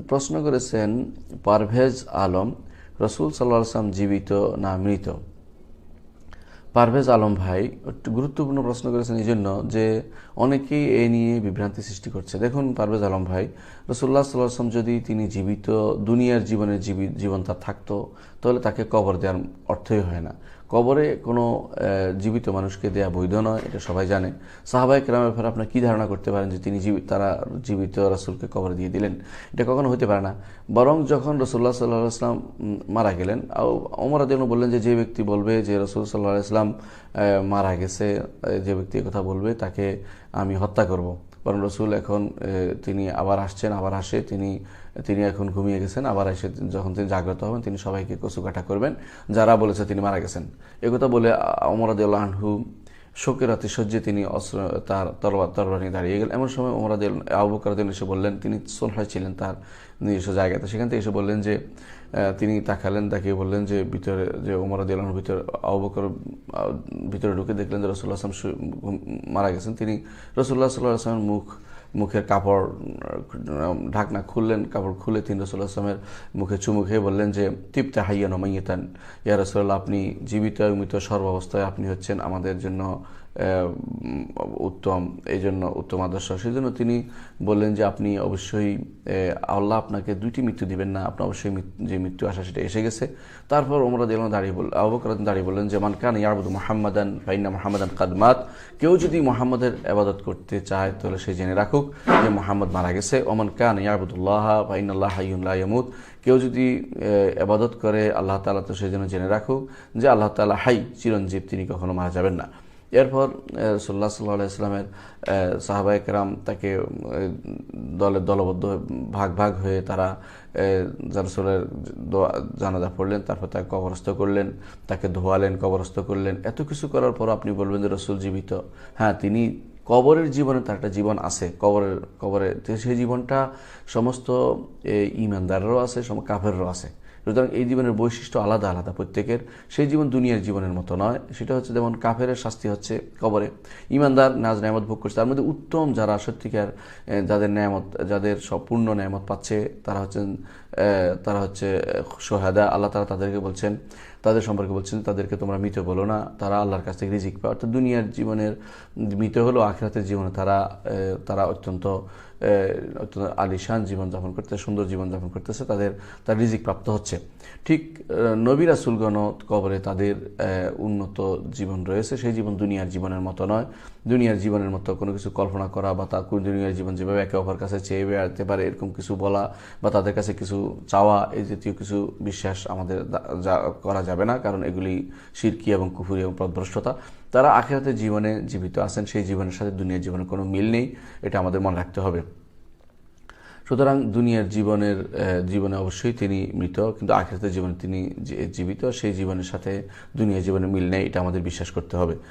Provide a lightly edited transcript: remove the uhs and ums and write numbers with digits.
প্রশ্ন করেছেন পারভেজ আলম, রসুল সাল্লাল্লাহু আলাইহি ওয়াসাল্লাম জীবিত না মৃত? পারভেজ আলম ভাই একটু গুরুত্বপূর্ণ প্রশ্ন করেছেন এই জন্য যে অনেকেই এ নিয়ে বিভ্রান্তি সৃষ্টি করছে। দেখুন পারভেজ আলম ভাই, রসুল্লাহ সাল্লাল্লাহু আলাইহি ওয়াসাল্লাম যদি তিনি জীবিত, দুনিয়ার জীবন তার থাকতো, তাহলে তাকে কবর দেওয়ার অর্থই হয় না। কবরে কোনো জীবিত মানুষকে দেয়া বৈধ নয়, এটা সবাই জানে। সাহাবায়ে কেরামের ব্যাপারে আপনার কী ধারণা করতে পারেন যে তারা জীবিত রাসূলকে কবর দিয়ে দিলেন? এটা কখনো হতে পারে না। বরং যখন রসুল্লাহ সাল্লাল্লাহু আলাইহি ওয়াসাল্লাম মারা গেলেন, ওমর রাদিয়াল্লাহু আনহু বললেন যে ব্যক্তি বলবে যে রসুল সাল্লাল্লাহু আলাইহি ওয়াসাল্লাম মারা গেছে, যে ব্যক্তি কথা বলবে তাকে আমি হত্যা করব। বরং রসুল এখন তিনি আবার আসছেন, আবার আসে তিনি এখন ঘুমিয়ে গেছেন, আবার এসে যখন তিনি জাগ্রত হবেন তিনি সবাইকে কচুকাটা করবেন যারা বলেছে তিনি মারা গেছেন। একথা বলে ওমর রাদিয়াল্লাহু আনহু শোকের আতিশয্যে তিনি তার তরবারি নিয়ে দাঁড়িয়ে গেলেন। এমন সময় ওমর রাদিয়াল্লাহু আবু বকর রাদিয়াল্লাহু এসে বললেন, তিনি সুলহায় ছিলেন তার নিজস্ব জায়গাতে, সেখান থেকে এসে বললেন যে তিনি তাকালেন, তাকিয়ে বললেন যে ভিতরে, যে ওমর রাদিয়াল্লাহু আনহু ভিতরে, আবু বকর ভিতরে ঢুকে দেখলেন যে রাসূলুল্লাহ সাল্লাল্লাহু আলাইহি ওয়াসাল্লাম মারা গেছেন। তিনি রাসূলুল্লাহ সাল্লাল্লাহু আলাইহি ওয়াসাল্লামের মুখের কাপড় ঢাকনা খুললেন, কাপড় খুলে তিনি রাসূলুল্লাহ সাল্লাল্লাহু আলাইহি ওয়াসাল্লামের মুখে চুমু খেয়ে বললেন যে তিবতা হাইয়ান ওয়া মাইয়াতান, ইয়া রাসূলুল্লাহ, আপনি জীবিত এবং মৃত সর্বাবস্থায় আপনি হচ্ছেন আমাদের জন্য উত্তম, এই জন্য উত্তম আদর্শ। সেই জন্য তিনি বললেন যে আপনি অবশ্যই, আল্লাহ আপনাকে দুইটি মৃত্যু দিবেন না, আপনার অবশ্যই যে মৃত্যু আসা সেটা এসে গেছে। তারপর ওমর রাদিয়াল্লাহু আনহু আবু বকর দাঁড়িয়ে বললেন যে মান কানা ইয়াবুদু মুহাম্মাদান ফাইন্না মুহাম্মাদান কাদ মাত, কেউ যদি মুহাম্মাদের ইবাদত করতে চায় তাহলে সে জেনে রাখুক যে মুহাম্মদ মারা গেছে। ওমান কানা ইয়াবুদুল্লাহ ফাইন্নাল্লাহা হাইয়ুন লা ইয়ামুত, কেউ যদি ইবাদত করে আল্লাহ তাআলা, তো সে যেন জেনে রাখুক যে আল্লাহ তাআলা হাই, চিরঞ্জীব, তিনি কখনো মারা যাবেন না। এরপর রাসূলুল্লাহ সাল্লাল্লাহু আলাইহি ওয়াসাল্লামের সাহাবায়ে কেরাম তাকে দলবদ্ধ ভাগ ভাগ হয়ে তারা রাসূলের জানাজা পড়লেন, তারপর তাকে কবরস্থ করলেন, তাকে ধোয়ালেন, কবরস্থ করলেন। এত কিছু করার পর আপনি বলবেন যে রাসূল জীবিত? হ্যাঁ, তিনি কবরের জীবনে তার একটা জীবন আছে, কবরে সেই জীবনটা সমস্ত ঈমানদারেরও আছে, কাফেরও আছে। সুতরাং এই জীবনের বৈশিষ্ট্য আলাদা আলাদা প্রত্যেকের। সেই জীবন দুনিয়ার জীবনের মতো নয়। সেটা হচ্ছে যেমন কাফেরের শাস্তি হচ্ছে কবরে, ঈমানদার নাজ নেয়ামত ভোগ করছে, তার মধ্যে উত্তম যারা সত্যিকার, যাদের সম্পূর্ণ নেয়ামত পাচ্ছে, তারা হচ্ছে সোহাদা। আল্লাহ তাআলা তাদেরকে বলছেন, তাদের সম্পর্কে বলছেন, তাদেরকে তোমরা মৃত বলো না, তারা আল্লাহর কাছ থেকে রিজিক পায়। অর্থাৎ দুনিয়ার জীবনের মৃত হলো, আখিরাতের জীবনে তারা অত্যন্ত আলিশান জীবনযাপন করতেছে, সুন্দর জীবনযাপন করতেছে, তার রিজিক প্রাপ্ত হচ্ছে। ঠিক নবী রাসূলগণ কবরে তাদের উন্নত জীবন রয়েছে, সেই জীবন দুনিয়ার জীবনের মতো নয়। দুনিয়ার জীবনের মতো কোনো কিছু কল্পনা করা বা দুনিয়ার জীবন যেভাবে একে অপরের কাছে চেয়ে বেড়াতে পারে এরকম কিছু বলা বা তাদের কাছে কিছু চাওয়া, এই জাতীয় কিছু বিশ্বাস আমাদের করা যাবে না, কারণ এগুলি শিরকি এবং কুফরি এবং পথভ্রষ্টতা। তারা আখিরাতের জীবনে জীবিত আছেন, সেই জীবনের সাথে দুনিয়ার জীবনের কোনো মিল নেই, এটা আমাদের মনে রাখতে হবে। সুতরাং দুনিয়ার জীবনে অবশ্যই তিনি মৃত, কিন্তু আখিরাতের জীবনে তিনি জীবিত, সেই জীবনের সাথে দুনিয়ার জীবনে মিল নেই, এটা আমাদের বিশ্বাস করতে হবে।